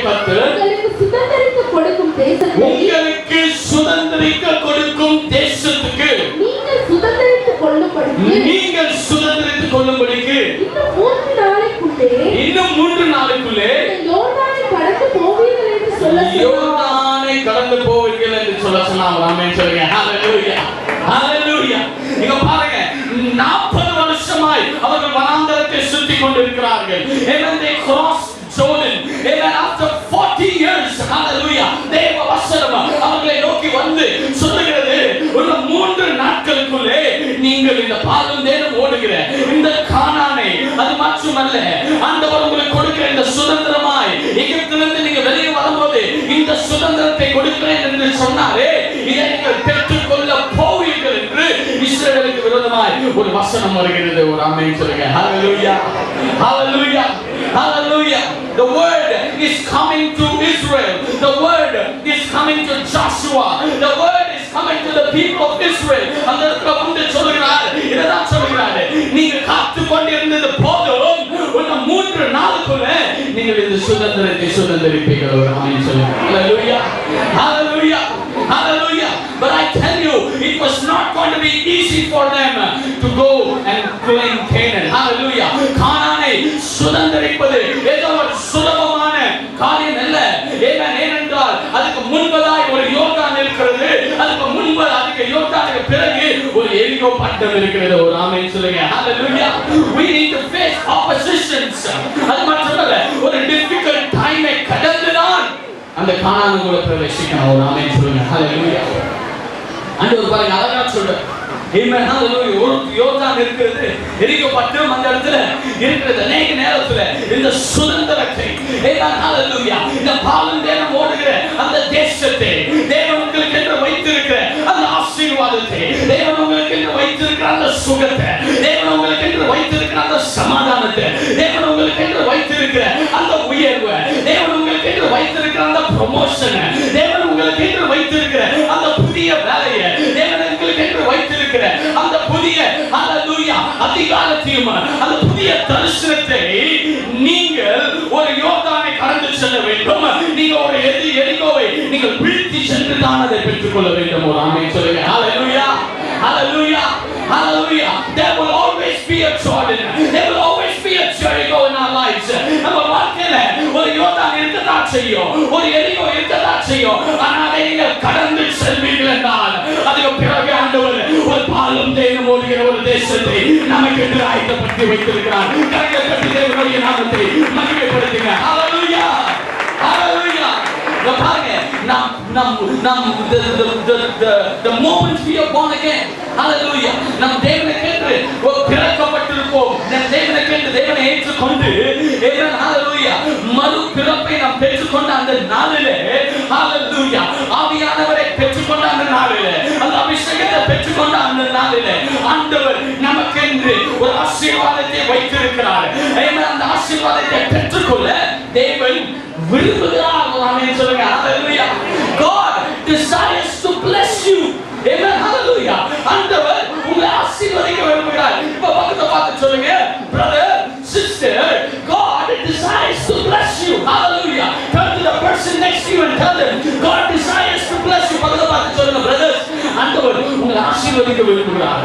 10 உங்களுக்கு சுதந்தரிக்க கொடுக்கும் தேசத்தை உங்களுக்கு சுதந்தரிக்க கொடுக்கும் தேசத்துக்கு நீங்கள் சுதந்தரித்துக் கொள்ளும்படிக்கு இன்னும் 3 நாளைக்குள்ளே யோர்தானை கடந்து போவீர்கள் என்று சொல்ல சொன்னார். ஆமென் சொல்லுங்க. ஹalleluya ஹalleluya. இங்க பாருங்க 40 வருஷமாய் அவர்கள் வனாந்தரத்தை சுற்றி கொண்டிருக்கிறார்கள். When they crossed Jordan, even after 40 years, hallelujah, தேவ வசனம் அவர்களை நோக்கி வந்து சொல்லுகிறது, ஒரு 3 நாட்களுக்குள்ளே நீங்கள் இந்த பாலும் தேனும் ஓடுகிற இந்த கானானை, அது மட்டுமல்ல ஆண்டவர் உங்களுக்கு கொடுக்கிற இந்த சுதந்திரமாய் எகிப்திலிருந்து நீங்க வெளியே வரும்போது இந்த சுதந்திரத்தை கொடுக்கிறேன் என்று சொன்னாரே, இதை நீங்கள் பெற்றுக்கொள்ள போவீர்கள் என்று இஸ்ரவேலுக்கு விரோதமாய் ஒரு வசனம் வருகிறது. ஒரு ஆமென் சொல்லுங்க. ஹalleluya ஹalleluya hallelujah. The word is coming to Israel. The word is coming to Joshua. The word is coming to the people of Israel. அந்த இடத்துல வந்து சொல்கிறார், இததான் சொல்கிறார், நீங்க காத்து கொண்டிருந்தது போதும், ஒரு 3 நாளுக்குள்ள நீங்கள் இந்த சுதந்திரத்தை சுதந்திரிப்பீர்கள். ஒரு ஆமென் சொல்லுங்க. Hallelujah hallelujah hallelujah. But I tell you, it was not going to be easy for them to go and claim Canaan. Hallelujah. கானானை சுதந்திரிப்பது ஏதோ ஒரு சுலபமான காரியம் அல்ல. ஏனென்றால் அதுக்கு முன்பதாய் ஒரு யோர்தான் இருக்கிறது, அதுக்கு முன்பு அதுக்கு யோர்தானுக்கு பிறகு ஒரு எரிகோ பட்டணம் இருக்கிறது. ஒரு ஆமென் சொல்லுங்க. Hallelujah. We need to face oppositions. அது மட்டுமல்ல, ஒரு difficult time கடந்துதான் அந்த கானானுக்குள்ள பிரவேசிக்கணும். ஒரு ஆமென் சொல்லுங்க. Hallelujah. ஆண்டவர் பாருங்க அழகா சொல்றார். Amen. Hallelujah. ஒரு யோர்தான் இருக்கிறது, எரிகோ பட்டணம் அந்த இடத்துல இருக்கிறது. அநேக நேரத்துல இந்த சுதந்திரத்தை, Amen. Hallelujah, இந்த பாலும் தேனும் ஓடுகிற அந்த தேசத்தை, தேவன் உங்களுக்கு என்று வைத்திருக்கிற அந்த ஆசீர்வாதத்தை, தேவன் உங்களுக்கு என்று வைத்திருக்கிற அந்த சுகத்தை, தேவன் உங்களுக்கு என்று வைத்திருக்கிற அந்த சமாதானத்தை, தேவன் உங்களுக்கு என்று வைத்திருக்கிற அந்த உயர்வு, தேவன் உங்களுக்கு என்று வைத்திருக்கிற அந்த ப்ரமோஷன், தேவன் உங்களுக்கு என்று வைத்திருக்கிற அந்த புதிய வேலையை, தேவன் உங்களுக்கு என்று வைத்திருக்கிற அந்த புதிய ஹalleluya அதிகாரத்தையும் அந்த புதிய தரிசனத்தை நீங்கள் ஒரு யோர்தானை கடந்து செல்ல வேண்டும். நீங்க ஒரு எரிகோவை நீங்கள் வீழ்த்தி சென்று தான் அதை பெற்றுக்கொள்ள வேண்டும். ஒரு ஆமென் சொல்லுங்க. Hallelujah hallelujah hallelujah. There will always be a Jordan, there will always be a Jericho in our lives. நம்ம வாழ்க்கையில ஒரு யோர்தான் இருக்கத்தான் செய்யும், ஒரு எரிகோ இருக்கத்தான் செய்யும். ஆனால் அதை நீங்கள் கடந்து செல்வீர்கள் என்றால் அதுக்கு பிறகு ஆண்டவர் ஒரு பாலும் தேனும் ஓடுகிற ஒரு தேசத்தை நமக்கு என்று ஆயத்தப்படுத்தி வைத்திருக்கிறார். கரங்களை தட்டி தேவனுடைய நாமத்தை மகிமைப்படுத்துங்க. Hallelujah hallelujah. பாருங்க, the moment we are born again, hallelujah, நம் தேவனுக்கென்று பிறக்கப்பட்டிருப்போம். நம் தேவனுக்கென்று தேவனை ஏற்றுக்கொண்டு, amen, hallelujah, மறு பிறப்பை நாம் பெற்றுக்கொண்ட அந்த நாளிலே, hallelujah, ஆவியானவரை பெற்றுக்கொண்ட அந்த நாளிலே, அந்த அபிஷேகத்தை பெற்றுக்கொண்ட அந்த நாளிலே ஆண்டவர் நமக்கென்று ஒரு ஆசீர்வாதத்தை வைத்திருக்கிறார். amen. அந்த ஆசீர்வாதத்தை பெற்றுக்கொள்ள தேவன் விரும்புகிறார். ஆமென் சொல்லுங்க. Hallelujah. God desires to bless you. Amen. Hallelujah. ஆண்டவர் உங்களை ஆசீர்வதிக்க விரும்புகிறார். இப்ப பக்கத்துல பார்த்து சொல்லுங்க, brother, sister, God desires to bless you. Hallelujah. Turn to the person next to you and tell them, God desires to bless you. பக்கத்துல பார்த்து சொல்லுங்க, brothers, ஆண்டவர் உங்களை ஆசீர்வதிக்க விரும்புகிறார்.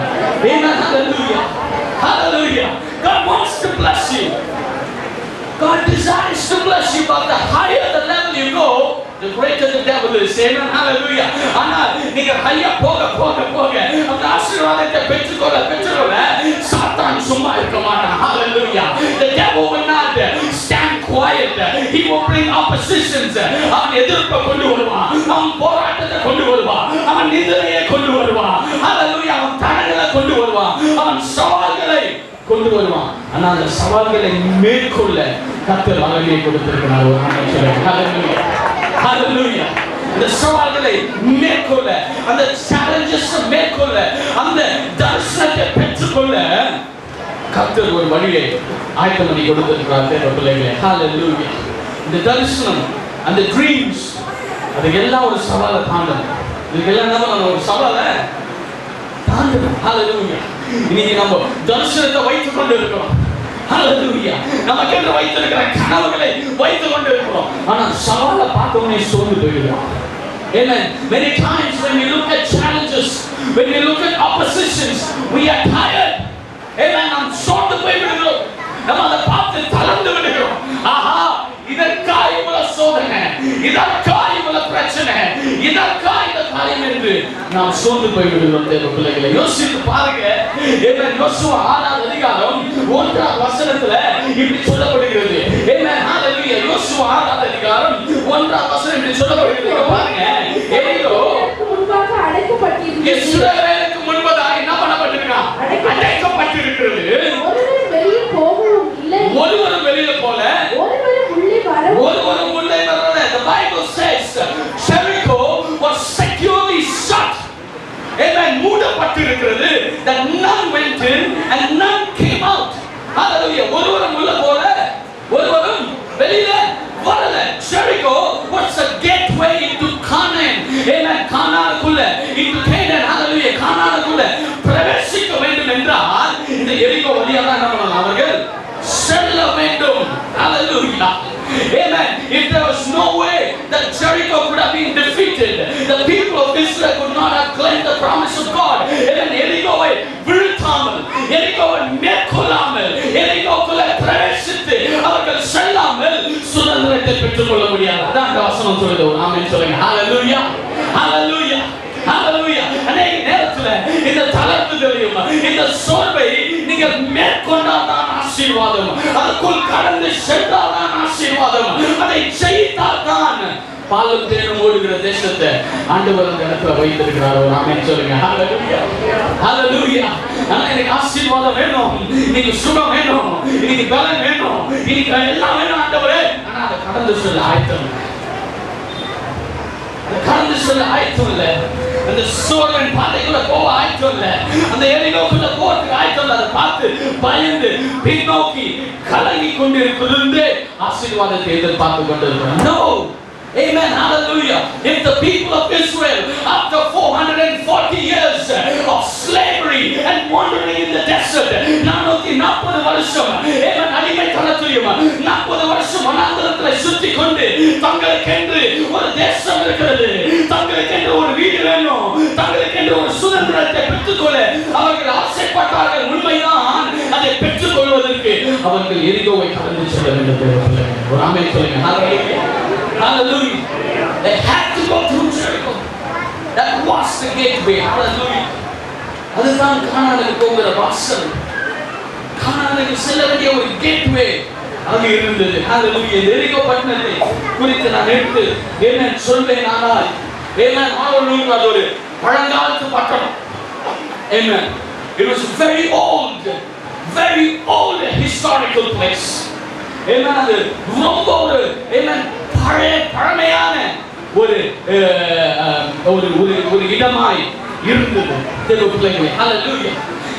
Amen. Hallelujah. Hallelujah. God wants to bless you. God desires to bless you, but the higher the level you go, the greater the devil is. Amen. Hallelujah. ஆனால் நீங்க ஹையா போக போக போக அந்த ஆசீர்வாதத்தை பெற்றுக்கொள்ள சாத்தான் சும்மா இருக்க மாட்டான். Hallelujah. The devil will not stand quiet. He will bring oppositions. அவன் எதிர்ப்பை கொண்டு வருவான், அவன் போராட்டத்தை கொண்டு வருவான், அவன் நிந்தனையை கொண்டு வருவான். Hallelujah. அவன் தடங்களை கொண்டு வருவான், அவன் சவால்களை கொண்டு வருவான். ஆனா அந்த சவால்களை மேற்கொள்ள கர்த்தர் வல்லமையை கொடுத்திருக்கிறார். ஒரு ஆமென் சொல்லுங்க. Hallelujah hallelujah. இந்த சவால்களை மேற்கொள்ள, அந்த challenges மேற்கொள்ள, அந்த தரிசனத்தை பெற்றுக்கொள்ள கர்த்தர் ஒரு வழியை ஆயத்தம் பண்ணி கொடுத்திருக்கிறார் தேவ பிள்ளைகளே. Hallelujah. இந்த தரிசனம், அந்த ட்ரீம்ஸ், அது எல்லாம் ஒரு சவாலை தாண்டணும். இதுக்கெல்லாம் நம்ம ஒரு சவாலை தாண்டணும். Hallelujah. இன்னைக்கு நம்ம தரிசனத்தை வைத்துக் கொண்டு இருக்கிறோம். ஹalleluya. நமக்கு என்று வைத்திருக்கிற கனவுகளை வைத்துக் கொண்டிருக்கிறோம். ஆனா சவாலை பார்த்தோனே சோர்ந்து போயிடுறோம். Amen. Many times when we look at challenges, when we look at oppositions, we are tired. Amen. நாம் சோர்ந்து போய் விடுகிறோம். நம்ம அதை பார்த்து தளர்ந்து விடுகிறோம். ஆஹா, இதற்காக இவ்வளவு சோதனை, இதற்காக இவ்வளவு பிரச்சனை, இதற்காக இந்த காரியம் என்று நாம் சோர்ந்து போய் விடுகிறோம். தேவ பிள்ளைகளை யோசித்து பாருங்க. Amen. யோசுவா 6ஆம் அதிகாரம் 1ஆம் வசனத்துல இப்படி சொல்லப்படுகிறது. Amen. Hallelujah. யோசுவா 6ஆம் அதிகாரம் 1ஆம் வசனம் இப்படி சொல்லப்படுகிறது. பாருங்க. எரிகோ முன்பாக அடைக்கப்பட்டிருந்தது. இஸ்ரவேலுக்கு முன்பதாக என்ன பண்ணப்பட்டிருக்கான்? அடைக்கப்பட்டிருக்கிறது. ஒருவரும் வெளியே போகவும் இல்லை. ஒருவரும் வெளியே போல, ஒருவரும் உள்ளே வரவும். ஒருவரும் உள்ளே வரல. The Bible says Jericho was securely shut. Amen. மூடப்பட்டிருக்கிறது. That none went in and none came out. Hallelujah. ஒருவரும் உள்ள போல, ஒருவரும் வெளியில வரல. Jericho was a gateway into Canaan. Amen. கானானுக்குள்ள, into Canaan. Hallelujah. கானானுக்குள்ள பிரவேசிக்க வேண்டும் என்றால் இந்த எரிகோ வழியாக என்ன பண்ணலாம்? அவர்கள் செல்ல வேண்டும். Hallelujah. Amen. If there was no way that Jericho could have been defeated, the people of Israel could not have claimed the promise of God. Amen. எரிகோவை வீழ்த்தாமல், எரிகோவை மேற்கொள்ளாமல், எரிகோக்குள்ளே பிரவேசித்து அவர்கள் செல்லாமல் சுதந்திரத்தை பெற்றுக் கொள்ள முடியாது. அதான் அந்த வசனம் சொல்லுது. ஆமென் சொல்லுங்க. Hallelujah. Hallelujah. Hallelujah. அநேக நேரத்துல இந்த தளர்வுகளையும் இந்த சோர்வை நீங்கள் மேற்கொண்டால் தான் ஆசீர்வாதம், அதுக்குள் கடந்து சென்றால் தான் ஆசீர்வாதம், அதை ஜெயித்தால் தான் பாலும் தேனும் ஓடுகிற தேசத்தை ஆண்டவர் அந்த இடத்துல வைத்திருக்கிறார். ஆமென் சொல்லுங்க. Hallelujah. Hallelujah. எனக்கு ஆசீர்வாதம் வேணும், இன்னைக்கு சுகம் வேணும், இன்னைக்கு பலன் வேணும், இன்னைக்கு எல்லாம் வேணும் ஆண்டவரே. ஆனா அதை கடந்து செல்ல ஆயத்தம், கடந்து செல்ல ஆயத்தம் இல்லை. அந்த சோர்வின் பாதைக்குள்ள போக ஆயத்தம் இல்லை. அந்த எரிகோக்குள்ள போறதுக்கு ஆயத்தம் இல்லை. அதை பார்த்து பயந்து பின்னோக்கி கலங்கி கொண்டிருக்கிறது ஆசீர்வாதத்தை எதிர்பார்த்து கொண்டிருக்கிறோம். No. Amen. Hallelujah. If the people of Israel, after 440 years of slavery and wandering in the desert, 440 வருஷம் அடிமைத்தனத்திலும் 40 வருஷம் வனாந்தரத்தில் சுற்றிக் கொண்டு தங்களுக்கென்று ஒரு தேசம் இருக்கிறது, தங்களுக்கென்று ஒரு வீடு வேணும், தங்களுக்கென்று ஒரு சுதந்திரத்தை பெற்றுக்கொள்ள அவர்கள் ஆசைப்பட்டார்கள். உண்மைதான். அதை பெற்றுக் கொள்வதற்கு அவர்கள் எரிகோவை கடந்து செல்ல வேண்டும். ஒரு ஆமென் சொல்லுங்க. Hallelujah. They had to go through Jericho. That was the gateway. Hallelujah. அதுதான் கானானுக்கு போகிற வாசல். கானானுக்கு செல்ல வேண்டிய ஒரு கேட்வே அங்கு இருந்தது. Hallelujah. எரிகோ பட்டணத்தை குறித்து நான் எடுத்து என்ன சொல்வேன் ஆனால், Amen. Hallelujah. அது ஒரு பழங்காலத்து பட்டணம். Amen. It was very old historical place. Amen. அது ரொம்ப ஒரு பழமையான ஒரு இடமாய் இருந்தது. தேவ பிள்ளைகளே. Hallelujah.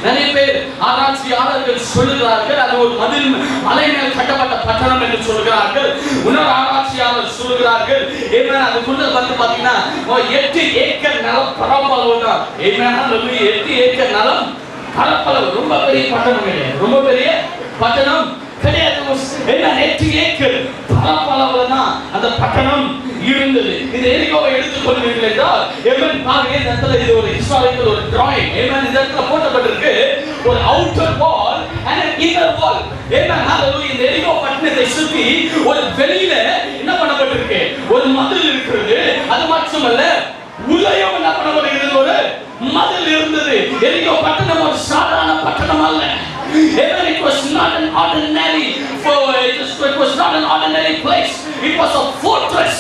நிறைய பேர் ஆராய்ச்சியாளர்கள் சொல்லுகிறார்கள் அது ஒரு மலை மேல் கட்டப்பட்ட பட்டணம் என்று சொல்கிறார்கள். இன்னொரு ஆராய்ச்சியாளர் சொல்லுகிறார்கள் அதுக்குள்ள வந்து பாத்தீங்கன்னா 8 ஏக்கர் நிலம் பரப்பளவு தான். 8 ஏக்கர் நிலம் பரப்பளவு. ரொம்ப பெரிய பட்டணம் கிடையாது, ரொம்ப பெரிய பட்டணம் கிடையாது. 8 ஏக்கர் பரப்பளவுல தான் அந்த பட்டணம் இருந்தது. இந்த எரிகோவை எடுத்துக்கொள்வீர்கள் என்றால் எவன் பாருங்க, இந்த இடத்துல இது ஒரு ஹிஸ்டாரிக்கல் ஒரு டிராயிங். ஏமன் இந்த இடத்துல போட்டப்பட்டிருக்கு ஒரு outer wall and an inner wall. Amen ஹalleluya. இந்த எரிகோ பட்டணத்தை சுற்றி ஒரு வெளியில என்ன பண்ணப்பட்டிருக்கு, ஒரு மதில் இருக்கிறது. அது மட்டுமல்ல உள்ளேயும் என்ன பண்ணப்பட்டிருக்கிறது, ஒரு மதில் இருந்தது. எரிகோ பட்டணம் ஒரு சாதாரண பட்டணம் அல்ல. Amen. It was not an ordinary place. It was a fortress.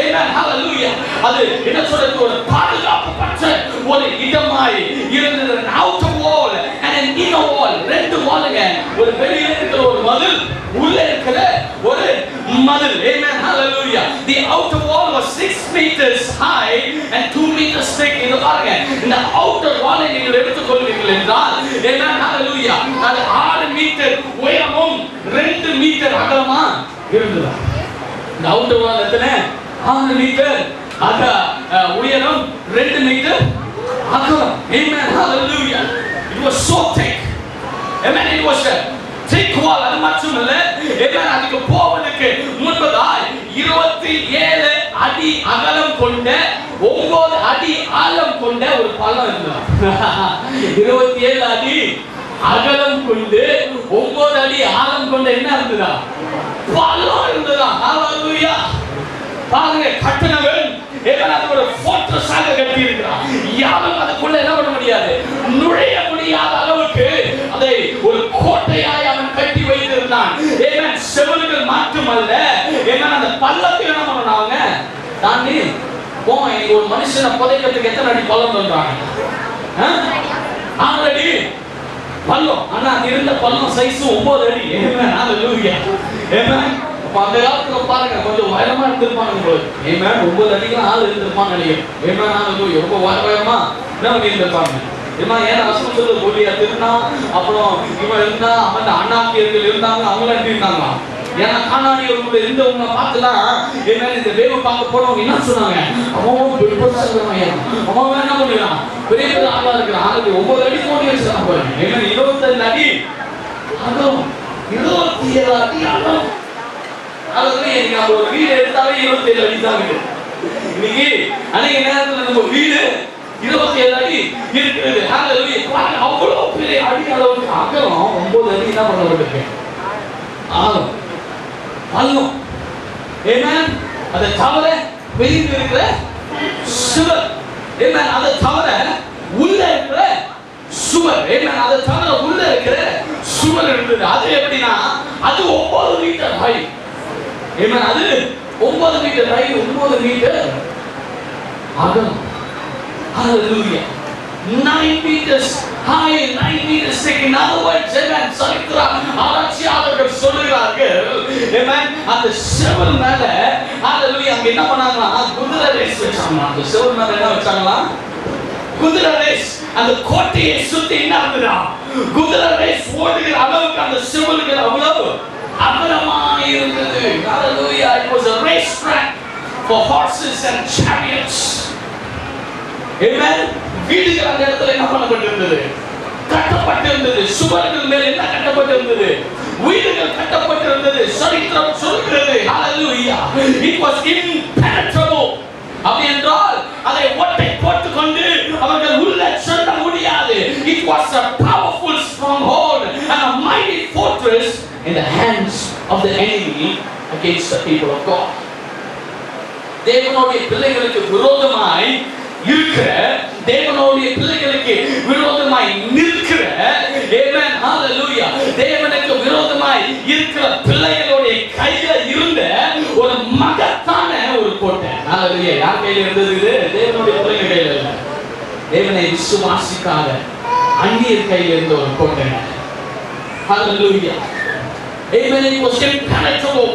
Amen. Hallelujah. அது என்ன சொல்றது, ஒரு பாதுகாக்கப்பட்ட ஒரு இடமாய் இருந்தது. An outer wall and an inner wall. ரெண்டு வாலுங்க. ஒரு வெளியில இருக்கிற ஒரு மதில், உள்ளே இருக்கிற ஒரு மதில். Amen. Hallelujah. The outer wall was 6 meters high and 2 meters thick. இது பாருங்க, இந்த outer wall நீங்கள் எடுத்துக்கொள்வீர்கள் என்றால் Amen. Hallelujah. அது 6 மீட்டர் உயரமும் 2 மீட்டர் அகலமா இருந்தது. இந்த outer wall எத்தனை, 6 மீட்டர் உயரம், 2 மீட்டர் அகலம். Amen. Hallelujah. It was so thick. Amen. It was thick wall. அது மட்டும் இல்ல, அதுக்கு போவதற்கு முன்பதாய் 27 அடி அகலம் கொண்ட 9 அடி ஆழம் கொண்ட ஒரு பள்ளம் இருந்தது. 27 அடி அகலம் கொண்டு 9 அடி ஆழம் கொண்ட என்ன இருந்ததா? பள்ளம் இருந்ததா? ஹalleluya. பாருங்க, கட்டணவன் அதோட ஃபோர்ட்ரஸாக கட்டி இருக்கிறான். யாரும் அதுக்குள்ள என்ன பண்ண முடியாது, நுழைய முடியாத அளவுக்கு அதை ஒரு கோட்டையாய் அவன் கட்டி வைத்திருந்தான். செவல்கள் மட்டுமல்ல, அந்த பள்ளத்தை என்ன பண்ணாங்க தாண்டி போங்க. ஒரு மனுஷனை புதைக்கிறதுக்கு எத்தனை அடி பள்ளம் தோன்றாங்க? 6 அடி பள்ளம். ஆனா அது இருந்த பள்ளம் சைஸ் 9 அடி. ஹalleluya. அந்த காலத்துல பாருங்க, கொஞ்சம் உயரமா இருந்திருப்பாங்க. 9 அடிக்கு ஆள் இருந்திருப்பாங்க நினைக்கிறேன். ரொம்ப உயரமா என்ன பண்ணி இருந்திருப்பாங்க. ஏன்னா வசனம் சொல்றது போலியா திருநா, அப்புறம் இவன் இருந்தா, அவன் அண்ணாக்கியர்கள் இருந்தாங்க, அவங்களும் எப்படி இருந்தாங்களா? ஏன்னா கானானியர்களோட இருந்தவங்க பார்த்துலாம் இந்த வேவு பார்க்க போனவங்க என்ன சொன்னாங்க, அவன் அவன் என்ன பண்ணிக்கிறான், பெரிய பெரிய ஆளா இருக்கிறான். 9 அடி கோடி வச்சுதான் போறேன். 25 அடி அகம், 27 அடி அகம். நம்ம ஒரு வீடு எடுத்தாலே 27 அடி தான் இருக்கு. இன்னைக்கு அன்னைக்கு நேரத்துல நம்ம வீடு 27 அடி இருக்கிறது. அவ்வளவு பெரிய அடி அளவுக்கு அகலம் 9 அடி தான் பண்ணப்பட்டிருக்கு. ஆழம் பள்ளம். அதை தவிர வெளியே இருக்கிற சுவர், அதை தவிர உள்ள இருக்கிற சுவர், அதை தவிர உள்ள இருக்கிற சுவர் இருந்தது. அது எப்படின்னா, அது 9 மீட்டர் ஹை. அது 9 மீட்டர் ஹை, 9 மீட்டர் அகலம். Hallelujah. 9 meters high, 9 meters thick. In other words, சரித்திர ஆராய்ச்சியாளர்கள் சொல்லுகிறார்கள், அந்த செவல் மேல hallelujah அங்க என்ன பண்ணாங்களா, குதிரை ரேஸ் வச்சாங்க. அந்த செவல் மேல என்ன வச்சாங்களா, குதிரை ரேஸ். அந்த கோட்டையை சுத்தி என்ன இருந்ததா, குதிரை ரேஸ் ஓடுகிற அளவுக்கு அந்த செவல்கள் அவ்வளவு அகலமா இருந்தது. Hallelujah. It was a race track for horses and chariots. Amen. வீடுகள் அந்த இடத்துல என்ன பண்ணப்பட்டிருந்தது, கட்டப்பட்டிருந்தது. சுவர்கள் மேல் என்ன கட்டப்பட்டிருந்தது, வீடுகள் கட்டப்பட்டிருந்தது. சரித்திரம் சொல்கிறது. Hallelujah. It was impenetrable. அப்படி என்றால் அதை ஒட்டை போட்டுக்கொண்டு அவர்கள் உள்ளே செல்ல முடியாது. It was a powerful stronghold and a mighty fortress in the hands of the enemy against the people of God. தேவனுடைய பிள்ளைகளுக்கு விரோதமாய் இருக்கிற, தேவனுடைய பிள்ளைகளுக்கு விரோதமாய் நிற்கிற, ஆமென் ஹalleluya, தேவனுக்கு விரோதமாய் இருக்கிற பிள்ளைகளுடைய கையில இருந்த ஒரு மகத்தான ஒரு கோட்டை. ஹalleluya. யார் கையில இருந்தது இது? தேவனுடைய பிள்ளைகள் கையில இல்ல. தேவனை விசுவாசிக்காத அந்நியர் கையில இருந்த ஒரு கோட்டை. ஹalleluya. Amen. It was impenetrable.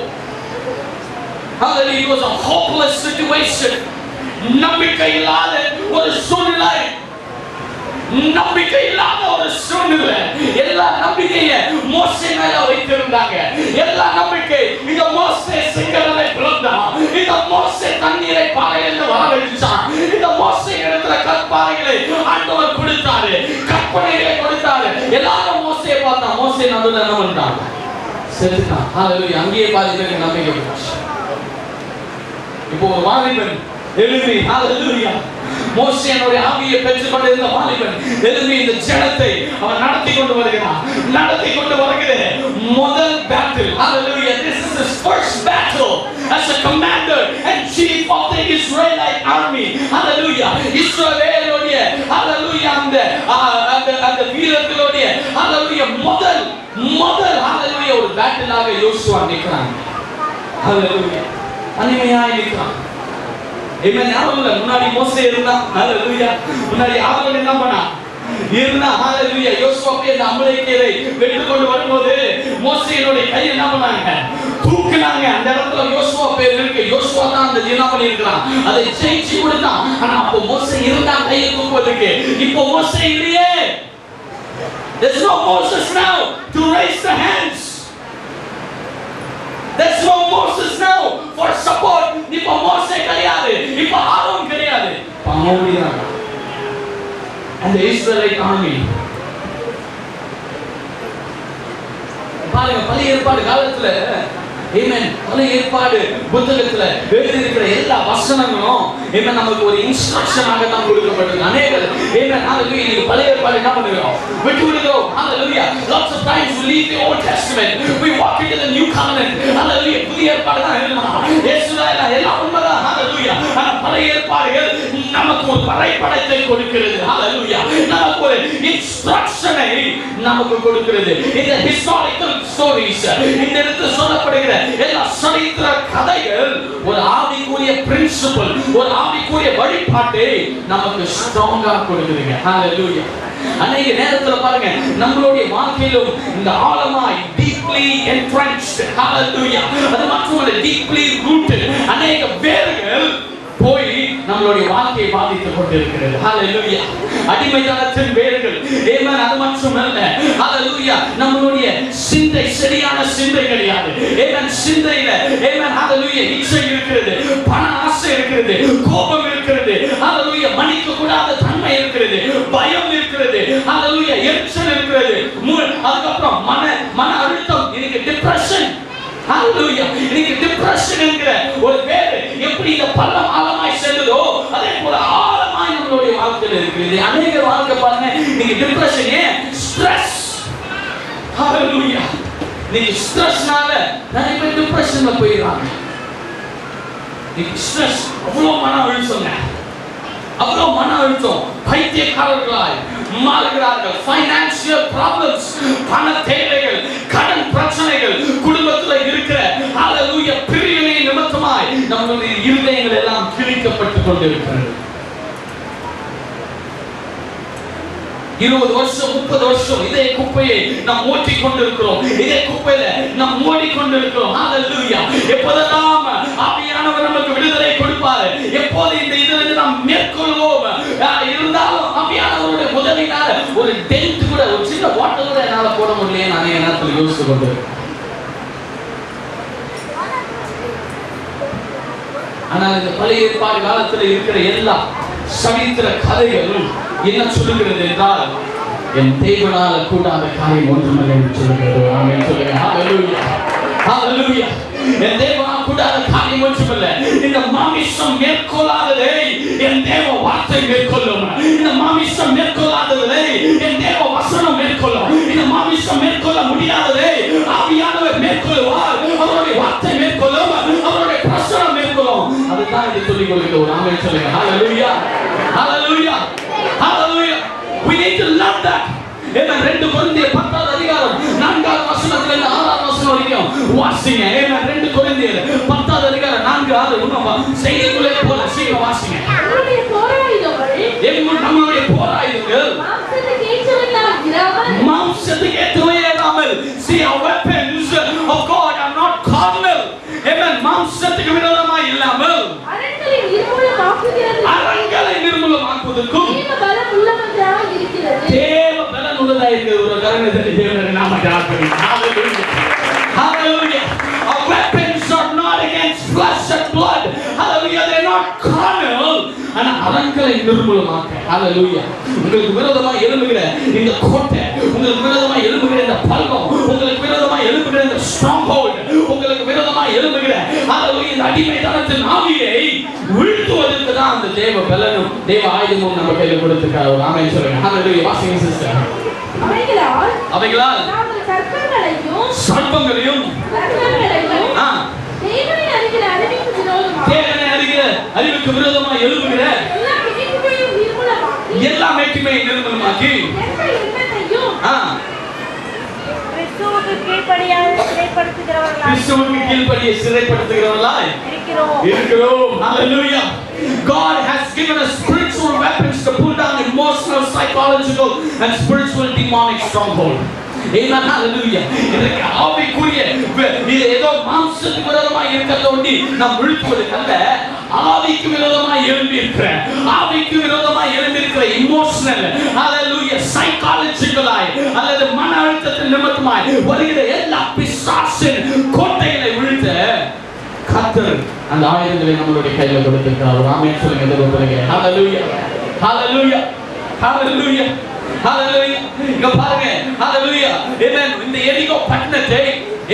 Hallelujah. It was a hopeless situation. நம்பிக்கை இல்லாத ஒரு சூழ்நிலை, நம்பிக்கை இல்லாத ஒரு சூழ்நிலை. எல்லா நம்பிக்கையை மோசே மேல வைத்திருந்தாங்க. எல்லா நம்பிக்கை, இந்த மோசே சிங்கங்களை பிளந்தான், இந்த மோசே தண்ணீரை பாறையிலிருந்து வரவழைச்சான், இந்த மோசே இடத்துல கற்பாறைகளை ஆண்டவர் கொடுத்தாரு, கற்பனைகளை கொடுத்தாரு. எல்லாரும் மோசையை பார்த்தா, மோசே நடுவில் என்ன பண்றாங்க, செத்துட்டான். ஹalleluya. அங்கேயே பாதி பேருக்கு நம்பிக்கை போச்சு. இப்போ ஒரு வாலிபன் எழுப்பி, ஹalleluya, மோசேனுடைய ஆவியை பெற்றுக் கொண்டிருந்த வாலிபன் எழுப்பி இந்த ஜனத்தை அவன் நடத்தி கொண்டு வருகிறான். நடத்தி கொண்டு வருகிற முதல் battle, hallelujah, this is his first battle as a commander and chief of the Israelite army. Hallelujah. இஸ்ரவேலுடைய hallelujah அந்த வீரர்களுடைய hallelujah முதல் hallelujah ஒரு பேட்டிலாக யோசுவா நிற்கிறான். hallelujah. அனிமையாய் நிற்கிறான். Amen. முன்னாடி மோசே இருந்தா, ஹalleluya, முன்னாடி ஆரோன் என்ன பண்ணா இருந்தா, ஹalleluya. யோசுவா அந்த அமலேக்கியரை வெற்றி கொண்டு வரும்போது மோசேயோட கை என்ன பண்ணாங்க, தூக்குனாங்க. அந்த இடத்துல யோசுவா பேர் இருக்கு. யோசுவா தான் அந்த என்ன பண்ணி இருக்கான், அதை ஜெயிச்சு கொடுத்தான். ஆனா அப்போ மோசே இருந்தா கையை தூக்குவதற்கு. இப்போ மோசே இல்லையே. There's no Moses now to raise the hands. There's no Moses now for support. இப்போ மோசே கிடையாது, இப்போ ஆரோன் கிடையாது, பாவம்தான். And the Israelite army பாருங்க, பழைய ஏற்பாடு காலத்துல ஆமென், பழைய ஏற்பாடு புத்தகத்துல எழுதியிருக்கிற எல்லா வசனங்களும் ஆமென் நமக்கு ஒரு இன்ஸ்ட்ரக்ஷனாக தான் கொடுக்கப்பட்டிருக்கு. அநேகர் ஆமென் ஹalleluya நீங்க பழைய ஏற்பாடு என்ன பண்ணுகிறோம், விட்டு விடுகிறோம். ஹalleluya lots of times we leave the old testament, we walk into the new covenant. ஹalleluya புதிய ஏற்பாடு தான் எழுதணும், இயேசுவே எல்லாம் உண்மைதான். ஹalleluya ஆனா பழைய ஏற்பாடுகள் நமக்கு ஒரு வரைபடத்தை கொடுக்கிறது. ஹalleluya நமக்கு ஒரு இன்ஸ்ட்ரக்ஷனை நமக்கு கொடுக்கிறது. இந்த ஹிஸ்டாரிக்கல் ஸ்டோரிஸ், இந்த இடத்துல சொல்லப்படுகிற எல்லா சரித்திர கதைகள் ஒரு ஆவிக்குரிய பிரின்சிபல், ஒரு ஆவிக்குரிய வழிபாட்டை நமக்கு ஸ்ட்ராங்கா கொடுக்குதுங்க. ஹalleluya அநேக நேரத்துல பாருங்க நம்மளுடைய வாழ்க்கையிலும் இந்த ஆழமாய் deeply entrenched, hallelujah அது மட்டுமல்ல deeply rooted அநேக வேர்கள் போய் நம்மளுடைய வாழ்க்கையை பாதித்துக் கொண்டிருக்கிறது. ஹalleluya அடிமைத்தனத்தின் வேர்கள், ஆமென் அது மட்டுமல்ல, ஹalleluya நம்மளுடைய சிந்தை சரியான சிந்தை கிடையாது. ஆமென் சிந்தையில ஆமென் ஹalleluya இச்சை இருக்கிறது, பண ஆசை இருக்கிறது, கோபம் இருக்கிறது, ஹalleluya மன்னிக்க கூடாத தன்மை இருக்கிறது, பயம் இருக்கிறது, ஹalleluya எரிச்சல் இருக்கிறது, அதுக்கப்புறம் மன அழுத்தம், இன்னைக்கு டிப்ரஷன். ஹalleluya இன்னைக்கு டிப்ரஷன் என்கிற ஒரு வேர் எப்படி இந்த பள்ளம் ஆழமாய் சென்றதோ அதே போல ஆழமாய் நம்மளுடைய வாழ்க்கையில இருக்குது. அநேக வாழ்க்கை பாருங்க இன்னைக்கு டிப்ரஷன், ஏன் ஸ்ட்ரெஸ். ஹalleluya இன்னைக்கு ஸ்ட்ரெஸ்னால நிறைய பேர் டிப்ரஷன்ல போயிடுறாங்க. இன்னைக்கு ஸ்ட்ரெஸ் அவ்வளவு மன அழுத்தம், அவ்வளவு மன அழுத்தம், பைத்தியக்காரர்களாய் மாறுகிறார்கள். ஃபைனான்சியல் ப்ராப்ளம்ஸ், பண தேவைகள், கடன் பிரச்சனைகள், குடும்பத்துல இருக்கிற ஹalleluya பிரிவினை நிமித்தமாய் நம்மளுடைய இருதயங்கள் எல்லாம் கிழிக்கப்பட்டு கொண்டிருக்கிறது. 20 வருஷம் 30 வருஷம் இதே குப்பையை நாம் ஓட்டிக் கொண்டிருக்கிறோம், இதே குப்பையில நாம் ஓடிக்கொண்டிருக்கிறோம். ஹalleluya எப்போதெல்லாம் ஆவியானவர் நமக்கு விடுதலை கொடுப்பார், எப்போது இந்த இதிலிருந்து நாம் மேற்கொள்வோம், இருந்தாலும் ஆவியானவருடைய உதவினால ஒரு டென்ட் கூட, ஒரு சின்ன வாட்டர் கூட என்னால போட முடியல. நான் நேரத்தில் யோசித்து கொண்டிருக்கேன். ஆனால் இந்த பழைய ஏற்பாடு காலத்தில் இருக்கிற எல்லா சரித்திர கதைகளும் என்ன சொல்லுகிறது என்றால், என் தேவனால கூடாத காரியம் ஒன்றுமில்லை என்று சொல்லுகிறது. ஆமென் சொல்லுங்க. ஹalleluya ஹalleluya என் தேவனால கூடாத காரியம் ஒன்றுமில்லை. இந்த மாமிசம் மேற்கொள்ளாததை என் தேவ வார்த்தை மேற்கொள்ளும். இந்த மாமிசம் மேற்கொள்ளாததை என் தேவ வசனம் மேற்கொள்ளும். இந்த மாமிசம் மேற்கொள்ள முடியாததை ஆவியானவர் மேற்கொள்வார். அவருடைய வார்த்தை மேற்கொள்ளும், அவருடைய பிரசனம் மேற்கொள்ளும். அதுதான் இது சொல்லிக் கொடுக்கிறோம். ஆமென் சொல்லுங்க. ஹalleluya hallelujah hallelujah we need to love that. ஏன்னா 2 கொரிந்தியர் 10வது அதிகாரம் 4வது வசனத்துல இருந்து 6வது வசனம் வரைக்கும் வாசிங்க. ஏன்னா 2 கொரிந்தியர் 10வது அதிகாரம் 4 6 உண்மை செய்திக்குள்ளே போல சீக்கிரம் வாசிங்க. நம்மளுடைய போராயுதங்கள், நம்மளுடைய போராயுதங்கள் மாம்சத்துக்கு ஏற்றவை இராமல், see our weapons of God are not carnal. amen மாம்சத்துக்கு விரோதமாய் இல்லாமல் அரண்களை நிர்மூலமாக்குவதற்கும் தேவ பலன் உள்ளதா இருக்கிற ஒரு கரணத்தை தேவனுடைய நாமத்தை ஆராதிக்கிறோம். hallelujah hallelujah our weapons are not against flesh and blood. hallelujah they are not carnal. ஆனா அரண்களை நிர்மூலமாக்க, hallelujah உங்களுக்கு விரோதமாக எழும்புகிற இந்த கோட்டை, உங்களுக்கு விரோதமாக எழும்புகிற இந்த பல்கம், உங்களுக்கு விரோதமாக எழும்புகிற இந்த stronghold, உங்களுக்கு விரோதமாக எழும்புகிற hallelujah இந்த அடிமைத்தனத்தின் ஆவியை வீழ்த்துவதற்கு தான் அந்த தேவ பலனும் தேவ ஆயுதமும் நம்ம கையில கொடுத்திருக்காரு. ஆமென் சொல்லுங்க. hallelujah வாசிங்க சிஸ்டர். அவைகளால் நாங்கள் சர்ப்பங்களையும் தேவனை அறிகிற அறிவுக்கு விரோதமாக எழும்புகிற எல்லா மேட்டிமையை நிர்மூலமாக்கி கிறிஸ்துவுக்கு கீழ்ப்படிய சிறைப்படுத்துகிறவர்களாய் இருக்கிறோம். hallelujah God has given us spiritual weapons to pull down emotional, psychological and spiritual demonic stronghold. amen hallelujah இதற்கு ஆவிக்குரிய இது ஏதோ மாம்சத்துக்கு விரோதமாக இருக்கிறதோண்டி நாம் விழுத்துவது அல்ல, ஆவிக்கு விரோதமாக எழும்பி இருக்கிற, ஆவிக்கு விரோதமாக எழும்பி இருக்கிற இமோஷனல் hallelujah சைக்காலஜிக்கலாய் அல்லது மன அழுத்தத்தின் நிமித்தமாய் வருகிற எல்லா பிசாசின் கோட்டைகளை வீழ்த்த கர்த்தர் அந்த ஆயுதங்களை நம்மளுடைய கையில கொடுத்திருக்கிறார். ஆமென் சொல்லுங்க. hallelujah hallelujah hallelujah ஹalleluya. இங்க பாருங்க, ஹalleluya. amen. இந்த எரிகோ பட்டணத்தை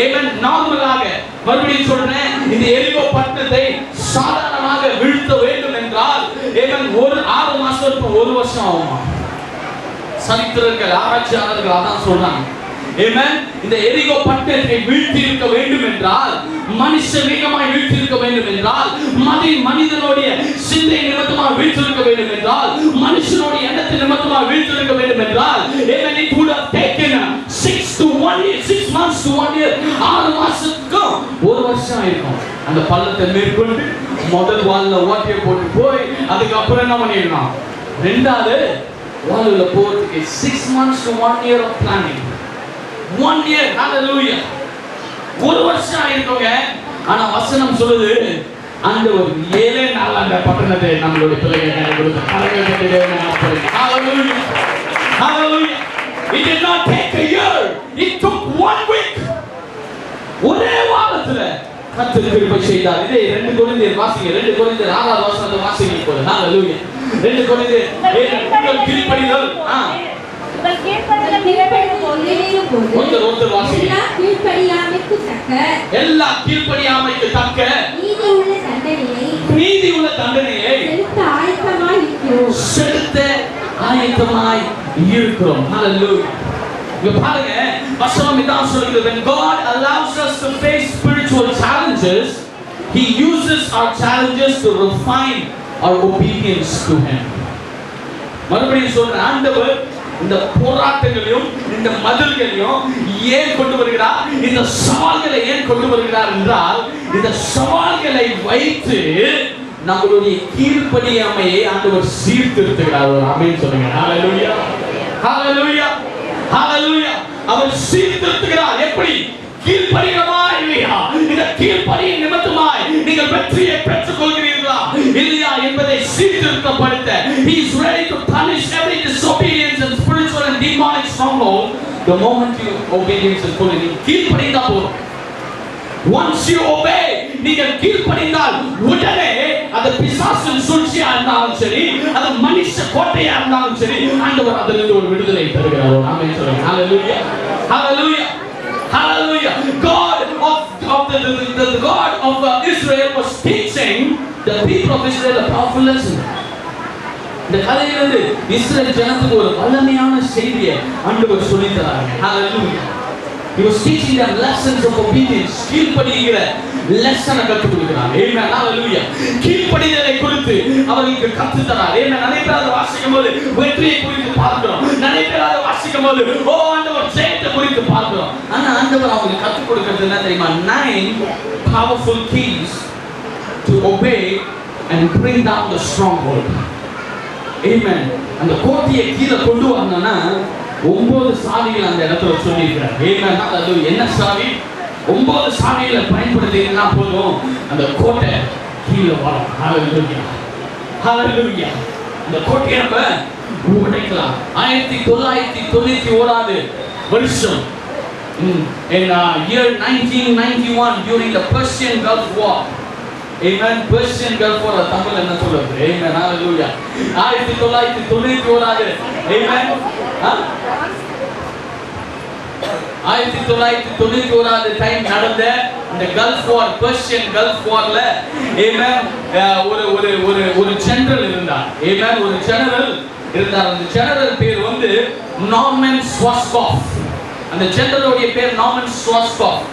amen நார்மலாக மறுபடியும் சொல்றேன், இந்த எரிகோ பட்டணத்தை சாதாரணமாக வீழ்த்த வேண்டும் என்றால் amen ஒரு 6 மாசத்துக்கு 1 வருஷம் ஆகுமா? சரித்திரர்கள் ஆராய்ச்சியாளர்கள் அதான் சொல்றாங்க. amen. இந்த எரிகோ பட்டணத்தை வீழ்த்தி இருக்க வேண்டும் என்றால், மனுஷ வேகமாய் வீழ்த்தி இருக்க வேண்டும் என்றால், மனிதனுடைய சிந்தை நிமித்தமாக வீழ்த்தி இருக்க வேண்டும் என்றால், மனுஷனுடைய எண்ணத்தின் நிமித்தமாக வீழ்த்தி இருக்க வேண்டும் என்றால், amen, it would have taken 6 months to 1 year. 6 மாசத்துக்கு 1 வருஷம் ஆயிருக்கும். அந்த பள்ளத்தை மேற்கொண்டு முதல் வால்ல ஓட்டிய போட்டு போய் அதுக்கப்புறம் என்ன பண்ணிடலாம், ரெண்டாவது வால்ல போறதுக்கு 6 months to 1 year of planning. 1 year, hallelujah. 1 வருஷம் ஆயிருக்கோங்க. ஆனா வசனம் சொல்லுது, ஆண்டவர் 7 நாள் அந்த பட்டணத்தை நம்மளுடைய பிள்ளைகளுக்கு கொடுத்தார். Hallelujah. Hallelujah. It did not take a year. It took 1 week. ஒரே வாரத்துல கர்த்தர் கிருபை செய்தார். இதே 2 கொரிந்தியர் வாசிங்க. 2 கொரிந்தியர் 6வது வசனத்தை வாசிங்க போல. Hallelujah. 2 கொரிந்தியர் உங்கள் கீழ்ப்படிதல் எல்லா கீழ்ப்படியாமைக்கு தக்க நீதி உள்ள தண்டனையை செலுத்த ஆயத்தமாய் இருக்கிறோம். Hallelujah. இங்க பாருங்க, வசனம் இதான் சொல்லுது, when God allows us to face spiritual challenges, he uses our challenges to refine our obedience to him. மறுபடியும் சொல்றேன், ஆண்டவர் இந்த போராட்டங்களையும் இந்த மதில்களையும் ஏன் கொண்டு வருகிறார், இந்த சவால்களை ஏன் கொண்டு வருகிறார் என்றால், இந்த சவால்களை வைத்து நம்மளுடைய கீழ்ப்படியாமையை ஆண்டவர் சீர்திருத்துகிறார். ஆமென் சொல்லுங்க. ஹalleluya. ஹalleluya. ஹalleluya. அவர் சீர்திருத்துகிறார். எப்படி? கீழ்ப்படிகிறமா இல்லையா? இந்த கீழ்ப்படியின் நிமித்தமாய் நீங்கள் வெற்றியை பெற்றுக் கொள்கிறீர்களா இல்லையா என்பதை சீர்திருத்தப்படுத்த he is ready to punish every disobedience and spiritual and demonic stronghold the moment you obedience is fully. கீழ்ப்படிந்தா போதும். once you obey, நீங்கள் கீழ்ப்படிந்தால் உடனே அது பிசாசின் சூழ்ச்சியா இருந்தாலும் சரி, அது மனுஷ கோட்டையா இருந்தாலும் சரி, ஆண்டவர் அதிலிருந்து ஒரு விடுதலை தருகிறார். ஆமென் சொல்லுங்க. ஹalleluya. ஹalleluya. Hallelujah. God of the God of Israel was teaching the people of Israel a powerful lesson. இந்த கதையிலிருந்து இஸ்ரேல் ஜனத்துக்கு ஒரு வல்லமையான செய்தியை ஆண்டவர் சொல்லித் தராங்க. Hallelujah. He was teaching them lessons of obedience. கீழ்ப்படிகிற லெசனை கற்றுக் கொடுக்கிறார். Amen. Hallelujah. கீழ்ப்படிதலை குறித்து அவர்களுக்கு கற்றுத் தரார். Amen. நிறைய பேர் அதை வாசிக்கும் போது வெற்றியை குறித்து பார்க்கிறோம். நிறைய பேர் அதை வாசிக்கும் போது ஆண்டவர் ஜெயத்தை குறித்து பார்க்கிறோம். ஆனா ஆண்டவர் அவங்களுக்கு கற்றுக் கொடுக்கிறது என்ன தெரியுமா? 9 powerful keys to obey and bring down the stronghold. Amen. அந்த கோட்டையை கீழே கொண்டு வரணும்னா 9 சாவிகள் அந்த இடத்துல சொல்லியிருக்கிறார். Amen. அது என்ன சாவி? 9 சாவிகளை பயன்படுத்தினா போதும், அந்த கோட்டை கீழே வரும். Hallelujah. Hallelujah. அந்த கோட்டையை நம்ம உடைக்கலாம். 1991 வருஷம் in year 1991 during the Persian Gulf War. Amen. Persian Gulf War Tamil என்ன சொல்றது? Amen. Hallelujah. 1991 Amen. 1991 டைம் நடந்த இந்த கல்ஃப் வார், பெர்சியன் கல்ஃப் வார்ல Amen ஒரு ஜெனரல் இருந்தார். Amen. ஒரு ஜெனரல் இருந்தார். அந்த ஜெனரல் பேர் வந்து நார்மன் ஸ்வாஸ்காஃப். அந்த ஜெனரலுடைய பேர் நார்மன் ஸ்வாஸ்காஃப்.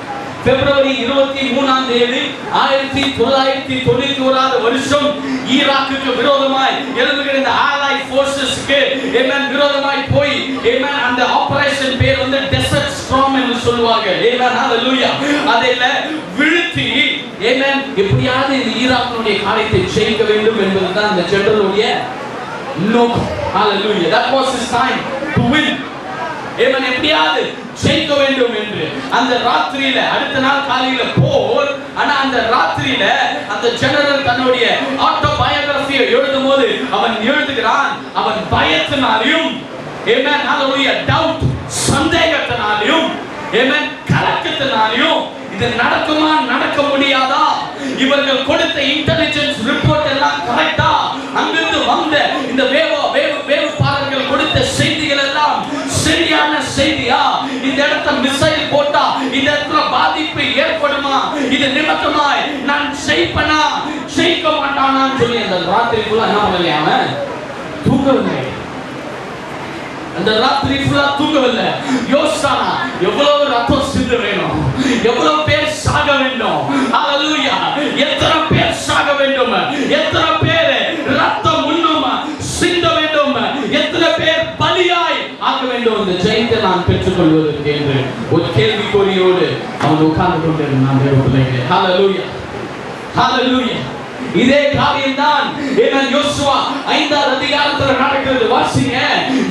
பிப்ரவரி 23ஆம் தேதி 1991 வருஷம் ஈராக்குக்கு விரோதமாய் எழும்புகிற இந்த ஆலைட் ஃபோர்ஸஸ்க்கு விரோதமாய் போய் அந்த ஆபரேஷன் பேர் வந்து டெசர்ட் ஸ்டார்ம் என்று சொல்வாங்க. ஹalleluya. அதில விழுத்தி எப்படியாவது இந்த ஈராக்கினுடைய காரியத்தை ஜெயிக்க வேண்டும் என்பதுதான் அந்த ஜெனரலுடைய நோக்கம். Hallelujah. That was his time to win. எப்படியாவது ஜெயிக்க வேண்டும் என்று அந்த ராத்திரியில, அடுத்த நாள் காலையில போர். ஆனா அந்த ராத்திரியில அந்த ஜெனரல் தன்னுடைய ஆட்டோபயோகிராஃபியை எழுதும்போது அவன் எழுதுகிறான், அவன் பயத்தினாலும் Amen. Hallelujah. டவுட், சந்தேகத்தினாலும் Amen, கலக்கத்தினாலும் இது நடக்குமா நடக்க முடியாதா, இவர்கள் கொடுத்த இன்டெலிஜென்ஸ் ரிப்போர்ட் எல்லாம் கரெக்டா, அங்கிருந்து வந்த இந்த வேவுப்பாளர்கள் கொடுத்த செய்திகள் எல்லாம் மிசைல் போட்டா இந்த இடத்துல பாதிப்பு ஏற்படுமா, இது நிமித்தமாய் நான் ஜெயிப்பனா ஜெயிக்க மாட்டானான்னு சொல்லி அந்த ராத்திரி ஃபுல்லா என்ன பண்ணலையா அவன் தூங்கவில்லை. அந்த ராத்திரி ஃபுல்லா தூங்கவில்லை. யோசிச்சானா எவ்வளவு ரத்தம் சிந்த வேணும், எவ்வளவு பேர் சாக வேண்டும், ஹalleluya, எத்தனை பேர் சாக வேண்டும், எத்தனை பேர் ரத்தம் முன்னும் சிந்த வேண்டும், எத்தனை பேர் பலியாய் ஆக வேண்டும், இந்த ஜெயத்தை நான் பெற்றுக் கொள்வதற்கு என்று ஒரு கேள்விக்குறியோடு அவன் உட்கார்ந்து கொண்டிருந்தான். தேவ பிள்ளைகளே, ஹalleluya, ஹalleluya. இதே காரியம் தான் யோசுவா 5வது அதிகாரத்துல நடக்கிறது. வாசிங்க